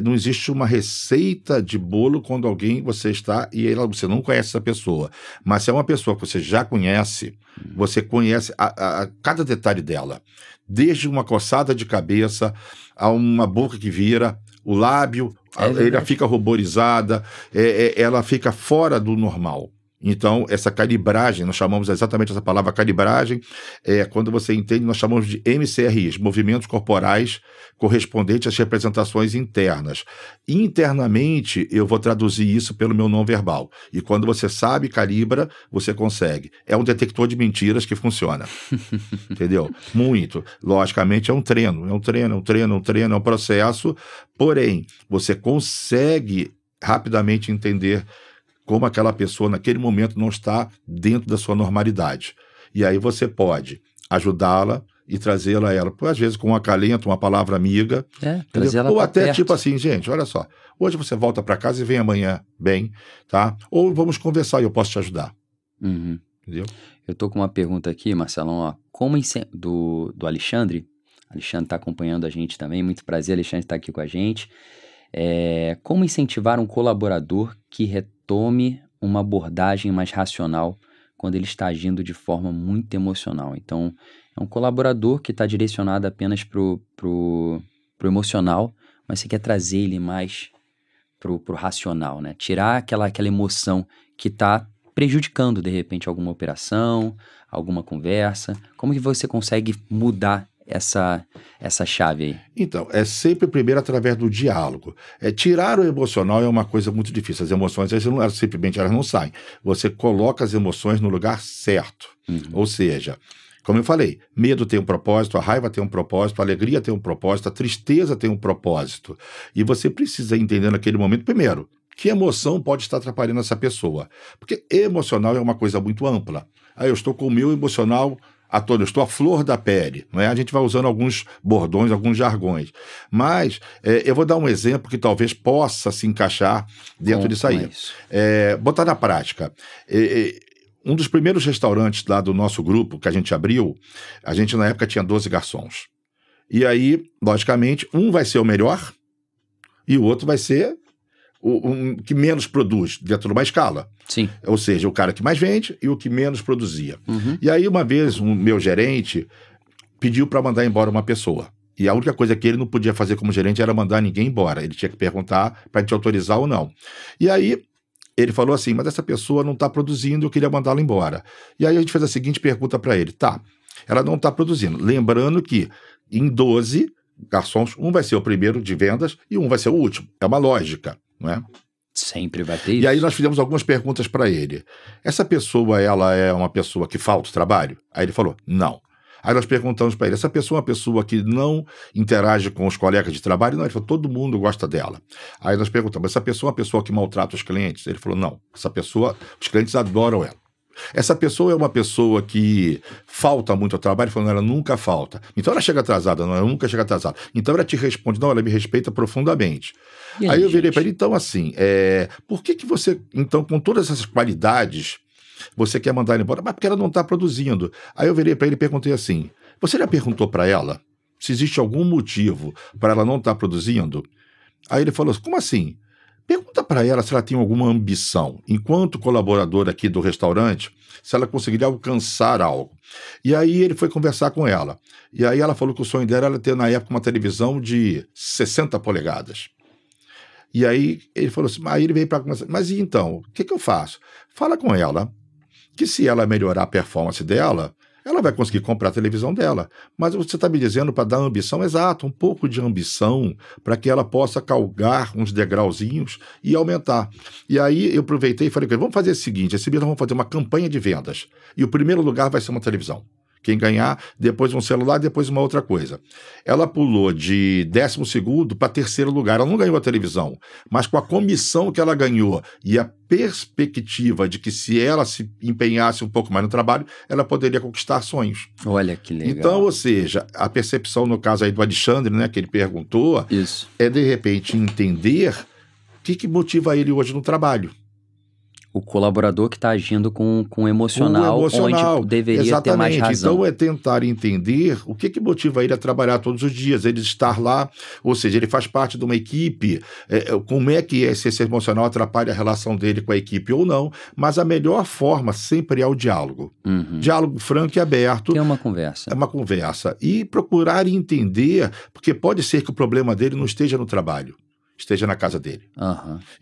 não existe uma receita de bolo quando você está e você não conhece essa pessoa. Mas se é uma pessoa que você já conhece, você conhece cada detalhe dela. Desde uma coçada de cabeça, a uma boca que vira, o lábio, ela fica ruborizada, ela fica fora do normal. Então, essa calibragem, nós chamamos exatamente essa palavra calibragem, quando você entende, nós chamamos de MCRIs, movimentos corporais correspondentes às representações internas. Internamente, eu vou traduzir isso pelo meu não verbal. E quando você sabe, calibra, você consegue. É um detector de mentiras que funciona. Entendeu? Muito. Logicamente, é um treino, é um processo, porém, você consegue rapidamente entender como aquela pessoa naquele momento não está dentro da sua normalidade. E aí você pode ajudá-la e trazê-la a ela, às vezes com um acalento, uma palavra amiga, trazê-la ou até perto. Tipo assim, gente, olha só, hoje você volta para casa e vem amanhã bem, tá? Ou vamos conversar e eu posso te ajudar. Entendeu? Eu tô com uma pergunta aqui, Marcelão, ó, do Alexandre. Alexandre está acompanhando a gente também, muito prazer, Alexandre está aqui com a gente. Como incentivar um colaborador que retome uma abordagem mais racional quando ele está agindo de forma muito emocional? Então, é um colaborador que está direcionado apenas pro emocional, mas você quer trazer ele mais pro racional, né? Tirar aquela emoção que tá prejudicando, de repente, alguma operação, alguma conversa. Como que você consegue mudar essa chave aí? Então, é sempre primeiro através do diálogo. Tirar o emocional é uma coisa muito difícil. As emoções, simplesmente elas não saem. Você coloca as emoções no lugar certo. Ou seja, como eu falei, medo tem um propósito, a raiva tem um propósito, a alegria tem um propósito, a tristeza tem um propósito. E você precisa entender naquele momento, primeiro, que emoção pode estar atrapalhando essa pessoa. Porque emocional é uma coisa muito ampla. Eu estou com o meu emocional eu estou à flor da pele, não é? A gente vai usando alguns bordões, alguns jargões. Mas eu vou dar um exemplo que talvez possa se encaixar dentro disso aí. Botar na prática. Um dos primeiros restaurantes lá do nosso grupo que a gente abriu, a gente na época tinha 12 garçons. E aí, logicamente, um vai ser o melhor e o outro vai ser o que menos produz dentro de uma escala. Sim. Ou seja, o cara que mais vende e o que menos produzia. E aí, uma vez, o meu gerente pediu para mandar embora uma pessoa. E a única coisa que ele não podia fazer como gerente era mandar ninguém embora. Ele tinha que perguntar para a gente autorizar ou não. E aí, ele falou assim, mas essa pessoa não está produzindo, eu queria mandá-la embora. E aí a gente fez a seguinte pergunta para ele. Tá, ela não está produzindo. Lembrando que em 12 garçons, um vai ser o primeiro de vendas e um vai ser o último. É uma lógica, não é? Sempre vai ter isso. E aí nós fizemos algumas perguntas para ele. Essa pessoa, ela é uma pessoa que falta trabalho? Aí ele falou, não. Aí nós perguntamos para ele, essa pessoa é uma pessoa que não interage com os colegas de trabalho? Não, ele falou, todo mundo gosta dela. Aí nós perguntamos, essa pessoa é uma pessoa que maltrata os clientes? Ele falou, não, essa pessoa, os clientes adoram ela. Essa pessoa é uma pessoa que falta muito ao trabalho, falando, ela nunca falta. Então ela chega atrasada, não, ela nunca chega atrasada. Então ela te responde, não, ela me respeita profundamente. Aí eu virei para ele, então assim, por que você, então com todas essas qualidades, você quer mandar ela embora? Mas porque ela não está produzindo. Aí eu virei para ele e perguntei assim, você já perguntou para ela se existe algum motivo para ela não estar produzindo? Aí ele falou, como assim? Pergunta para ela se ela tem alguma ambição, enquanto colaboradora aqui do restaurante, se ela conseguiria alcançar algo. E aí ele foi conversar com ela. E aí ela falou que o sonho dela era ter, na época, uma televisão de 60 polegadas. E aí ele falou assim, aí ele veio para conversar, mas e então, o que eu faço? Fala com ela, que se ela melhorar a performance dela, ela vai conseguir comprar a televisão dela. Mas você está me dizendo para dar ambição, exato, um pouco de ambição, para que ela possa galgar uns degrauzinhos e aumentar. E aí eu aproveitei e falei, vamos fazer o seguinte, esse mês nós vamos fazer uma campanha de vendas. E o primeiro lugar vai ser uma televisão. Quem ganhar, depois um celular, depois uma outra coisa. Ela pulou de 12º para 3º lugar. Ela não ganhou a televisão, mas com a comissão que ela ganhou e a perspectiva de que se ela se empenhasse um pouco mais no trabalho, ela poderia conquistar sonhos. Olha que legal. Então, ou seja, a percepção no caso aí do Alexandre, né, que ele perguntou, isso é de repente entender o que motiva ele hoje no trabalho. O colaborador que está agindo com emocional, onde deveria exatamente. ter mais razão. Então é tentar entender o que motiva ele a trabalhar todos os dias, ele estar lá, ou seja, ele faz parte de uma equipe, como é que esse emocional atrapalha a relação dele com a equipe ou não, mas a melhor forma sempre é o diálogo. Diálogo franco e aberto. Que é uma conversa. É uma conversa. E procurar entender, porque pode ser que o problema dele não esteja no trabalho, esteja na casa dele.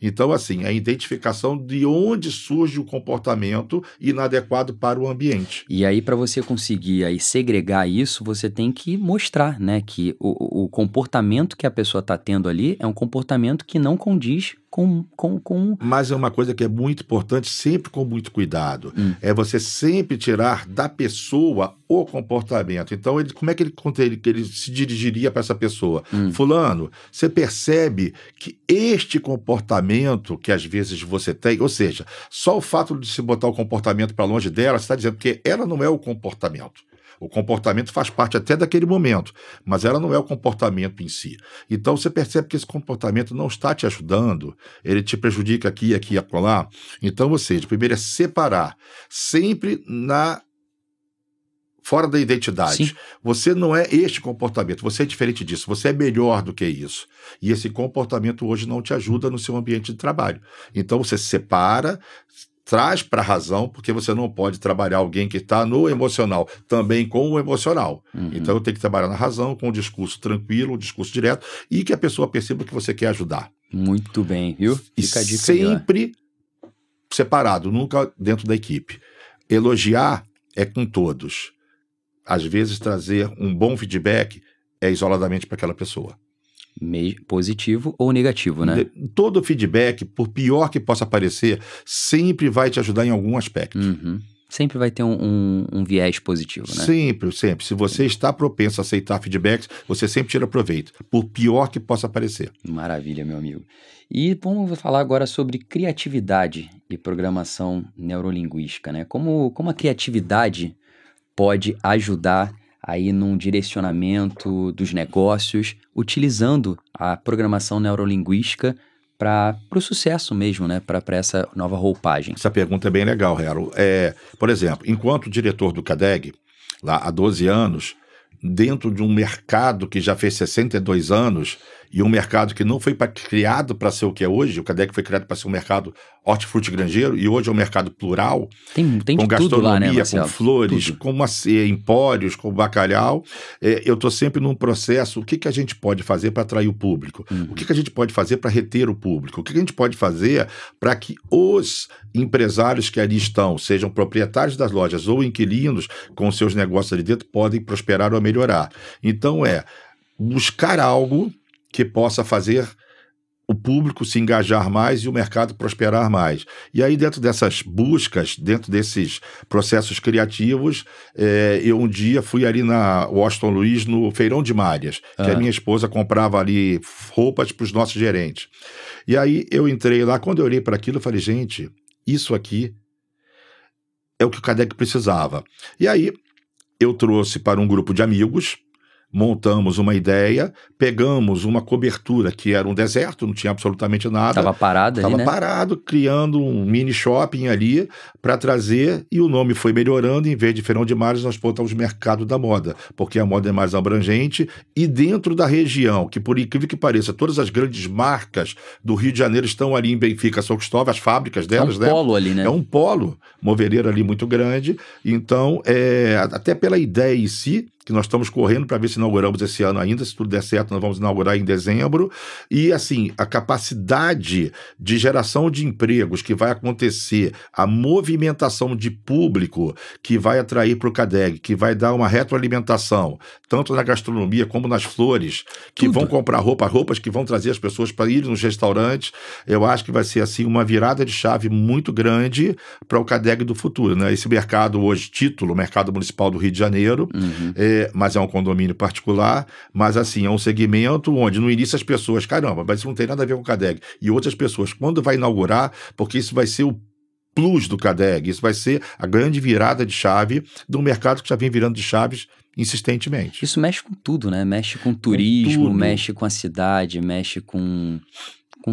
Então, assim, a identificação de onde surge o comportamento inadequado para o ambiente. E aí, para você conseguir aí segregar isso, você tem que mostrar, né, que o comportamento que a pessoa está tendo ali é um comportamento que não condiz com... Mas é uma coisa que é muito importante, sempre com muito cuidado. É você sempre tirar da pessoa o comportamento. Então, como é que ele se dirigiria para essa pessoa? Fulano, você percebe que este comportamento que às vezes você tem, ou seja, só o fato de se botar o comportamento para longe dela, você está dizendo que ela não é o comportamento. O comportamento faz parte até daquele momento, mas ela não é o comportamento em si. Então você percebe que esse comportamento não está te ajudando, ele te prejudica aqui, aqui e acolá. Então, ou seja, primeiro é separar, sempre fora da identidade. Sim. Você não é este comportamento, você é diferente disso, você é melhor do que isso. E esse comportamento hoje não te ajuda no seu ambiente de trabalho. Então você separa, traz para a razão, porque você não pode trabalhar alguém que está no emocional também com o emocional. Então eu tenho que trabalhar na razão, com um discurso tranquilo, um discurso direto, e que a pessoa perceba que você quer ajudar. Muito bem, viu? Fica a dica sempre separado, nunca dentro da equipe. Elogiar é com todos. Às vezes trazer um bom feedback é isoladamente para aquela pessoa. Positivo ou negativo, né? Todo feedback, por pior que possa parecer, sempre vai te ajudar em algum aspecto. Sempre vai ter um viés positivo, né? Sempre. Se você está propenso a aceitar feedbacks, você sempre tira proveito, por pior que possa parecer. Maravilha, meu amigo. E vamos falar agora sobre criatividade e programação neurolinguística, né? Como a criatividade pode ajudar aí num direcionamento dos negócios, utilizando a programação neurolinguística para o sucesso mesmo, né? Para essa nova roupagem. Essa pergunta é bem legal, Harold. Por exemplo, enquanto diretor do CADEG, lá há 12 anos, dentro de um mercado que já fez 62 anos, e um mercado que não foi criado para ser o que é hoje, o CADEG foi criado para ser um mercado hortifruti granjeiro, e hoje é um mercado plural, tem com gastronomia, lá, né, Marcelo? com flores, Tudo. com empórios, com bacalhau. Eu estou sempre num processo, o que a gente pode fazer para atrair o público? O que a gente pode fazer para reter o público? O que a gente pode fazer para que os empresários que ali estão, sejam proprietários das lojas ou inquilinos, com seus negócios ali dentro, podem prosperar ou melhorar? Então buscar algo que possa fazer o público se engajar mais e o mercado prosperar mais. E aí, dentro dessas buscas, dentro desses processos criativos, eu um dia fui ali na Washington Luiz, no Feirão de Malhas, que a minha esposa comprava ali roupas para os nossos gerentes. E aí eu entrei lá, quando eu olhei para aquilo, eu falei, gente, isso aqui é o que o CADEG precisava. E aí eu trouxe para um grupo de amigos, montamos uma ideia, pegamos uma cobertura que era um deserto, não tinha absolutamente nada. Estava parado ali, né? Estava parado, criando um mini shopping ali para trazer, e o nome foi melhorando. Em vez de Feirão de Malhas, nós botamos Mercado da Moda, porque a moda é mais abrangente, e dentro da região, que por incrível que pareça, todas as grandes marcas do Rio de Janeiro estão ali em Benfica, São Cristóvão, as fábricas delas, né? É um polo ali, né? É um polo moveleiro ali muito grande. Então, até pela ideia em si, que nós estamos correndo para ver se inauguramos esse ano ainda. Se tudo der certo, nós vamos inaugurar em dezembro. E, assim, a capacidade de geração de empregos que vai acontecer, a movimentação de público que vai atrair para o CADEG, que vai dar uma retroalimentação, tanto na gastronomia como nas flores, que vão comprar roupas que vão trazer as pessoas para ir nos restaurantes. Eu acho que vai ser, assim, uma virada de chave muito grande para o CADEG do futuro, né? Esse mercado hoje, Mercado Municipal do Rio de Janeiro, mas é um condomínio particular, mas assim, é um segmento onde no início as pessoas, caramba, mas isso não tem nada a ver com o CADEG, e outras pessoas, quando vai inaugurar, porque isso vai ser o plus do CADEG, isso vai ser a grande virada de chave de um mercado que já vem virando de chaves insistentemente. Isso mexe com tudo, né? Mexe com turismo, mexe com a cidade, mexe com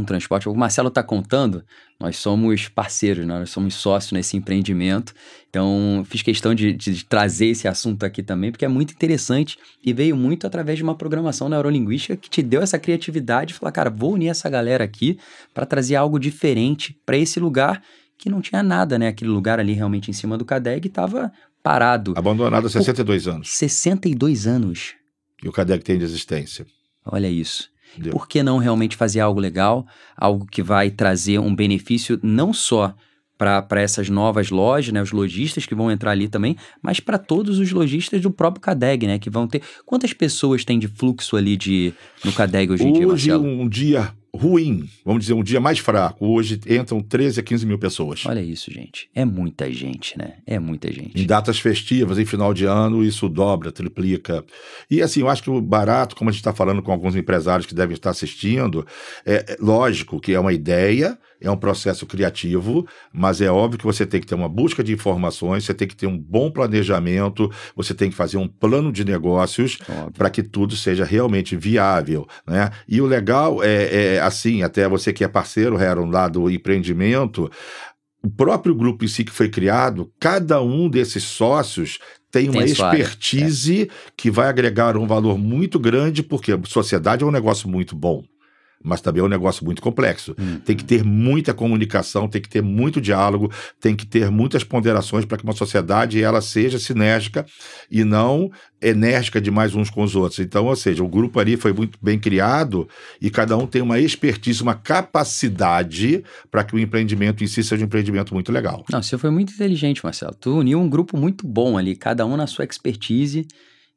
transporte. O Marcelo está contando, nós somos parceiros, nós somos sócios nesse empreendimento, então fiz questão de trazer esse assunto aqui também, porque é muito interessante e veio muito através de uma programação neurolinguística que te deu essa criatividade e falar, cara, vou unir essa galera aqui para trazer algo diferente para esse lugar que não tinha nada, né? Aquele lugar ali realmente em cima do CADEG estava parado. Abandonado há 62 anos. 62 anos. E o CADEG tem de existência. Olha isso. Por que não realmente fazer algo legal, algo que vai trazer um benefício não só para essas novas lojas, né, os lojistas que vão entrar ali também, mas para todos os lojistas do próprio CADEG, né, que vão ter... Quantas pessoas tem de fluxo ali no CADEG hoje em dia, Marcelo? Hoje, um dia ruim, vamos dizer, um dia mais fraco, hoje entram 13 a 15 mil pessoas. Olha isso, gente. É muita gente, né? É muita gente. Em datas festivas, em final de ano, isso dobra, triplica. E assim, eu acho que o barato, como a gente está falando com alguns empresários que devem estar assistindo, é lógico que é uma ideia, é um processo criativo, mas é óbvio que você tem que ter uma busca de informações, você tem que ter um bom planejamento, você tem que fazer um plano de negócios para que tudo seja realmente viável, né? E o legal assim, até você que é parceiro, Harold, lá do empreendimento, o próprio grupo em si que foi criado, cada um desses sócios tem uma expertise que vai agregar um valor muito grande, porque a sociedade é um negócio muito bom. mas também é um negócio muito complexo. Tem que ter muita comunicação, tem que ter muito diálogo, tem que ter muitas ponderações para que uma sociedade ela seja sinérgica e não enérgica demais uns com os outros. Então, ou seja, o grupo ali foi muito bem criado e cada um tem uma expertise, uma capacidade para que o empreendimento em si seja um empreendimento muito legal. Não, você foi muito inteligente, Marcelo. Tu uniu um grupo muito bom ali, cada um na sua expertise,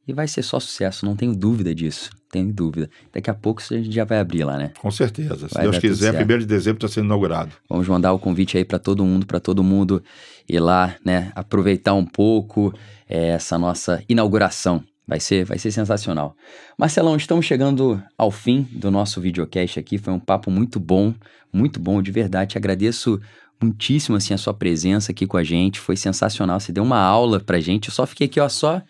e vai ser só sucesso, não tenho dúvida disso. Tenho dúvida. Daqui a pouco a gente já vai abrir lá, né? Com certeza. Se Vai Deus dar tudo quiser, certo. 1º de dezembro está sendo inaugurado. Vamos mandar o convite aí para todo mundo ir lá, né? Aproveitar um pouco essa nossa inauguração. Vai ser sensacional. Marcelão, estamos chegando ao fim do nosso videocast aqui. Foi um papo muito bom de verdade. Te agradeço muitíssimo assim a sua presença aqui com a gente, foi sensacional, você deu uma aula pra gente, eu só fiquei aqui ó, só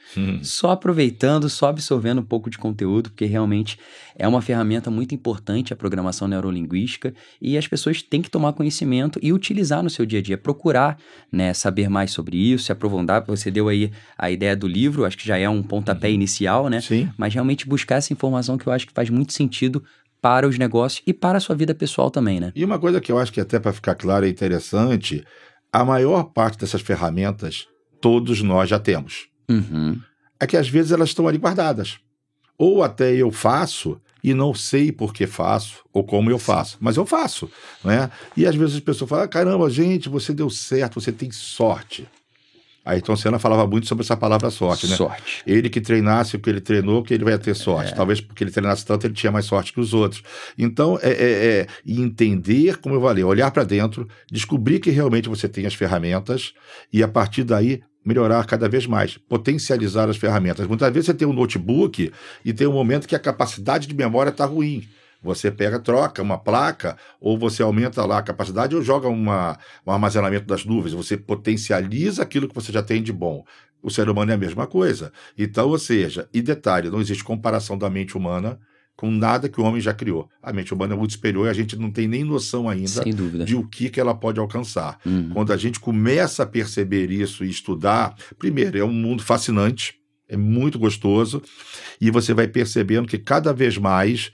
aproveitando, só absorvendo um pouco de conteúdo, porque realmente é uma ferramenta muito importante a programação neurolinguística e as pessoas têm que tomar conhecimento e utilizar no seu dia a dia, procurar, né, saber mais sobre isso, se aprofundar. Você deu aí a ideia do livro, acho que já é um pontapé inicial, né? Sim. Mas realmente buscar essa informação que eu acho que faz muito sentido para os negócios e para a sua vida pessoal também, né? E uma coisa que eu acho que até para ficar claro é interessante, a maior parte dessas ferramentas, todos nós já temos. É que às vezes elas estão ali guardadas. Ou até eu faço e não sei por que faço, ou como eu faço, mas eu faço, né? E às vezes as pessoas falam, caramba, gente, você deu certo, você tem sorte. Ayrton Senna falava muito sobre essa palavra sorte, né? Sorte. Ele que treinasse o que ele treinou, que ele vai ter sorte. Talvez porque ele treinasse tanto, ele tinha mais sorte que os outros. Então, entender, como eu falei, olhar para dentro, descobrir que realmente você tem as ferramentas e, a partir daí, melhorar cada vez mais, potencializar as ferramentas. Muitas vezes você tem um notebook e tem um momento que a capacidade de memória está ruim. Você pega, troca uma placa, ou você aumenta lá a capacidade, ou joga um armazenamento das nuvens. Você potencializa aquilo que você já tem de bom. O ser humano é a mesma coisa. Então, ou seja, e detalhe, não existe comparação da mente humana com nada que o homem já criou. A mente humana é muito superior e a gente não tem nem noção ainda Sem dúvida. de o que ela pode alcançar. Quando a gente começa a perceber isso e estudar, primeiro, é um mundo fascinante, é muito gostoso, e você vai percebendo que cada vez mais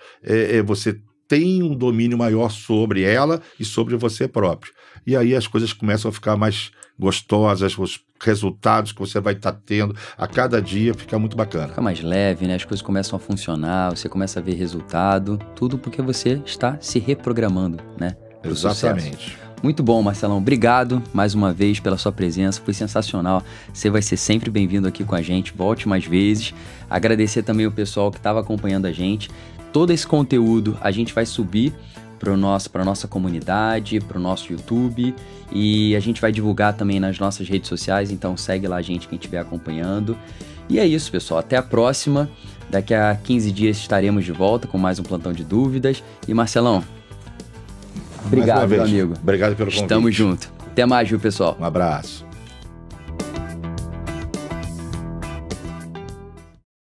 você tem um domínio maior sobre ela e sobre você próprio. E aí as coisas começam a ficar mais gostosas, os resultados que você vai estar tendo a cada dia fica muito bacana. Fica mais leve, né? As coisas começam a funcionar, você começa a ver resultado, tudo porque você está se reprogramando, né? Exatamente. Muito bom, Marcelão. Obrigado mais uma vez pela sua presença. Foi sensacional. Você vai ser sempre bem-vindo aqui com a gente. Volte mais vezes. Agradecer também o pessoal que estava acompanhando a gente. Todo esse conteúdo a gente vai subir para a nossa comunidade, para o nosso YouTube, e a gente vai divulgar também nas nossas redes sociais. Então segue lá a gente, quem estiver acompanhando. E é isso, pessoal. Até a próxima. Daqui a 15 dias estaremos de volta com mais um Plantão de Dúvidas. E Marcelão, obrigado, meu amigo. Obrigado pelo convite. Estamos juntos. Até mais, viu, pessoal? Um abraço.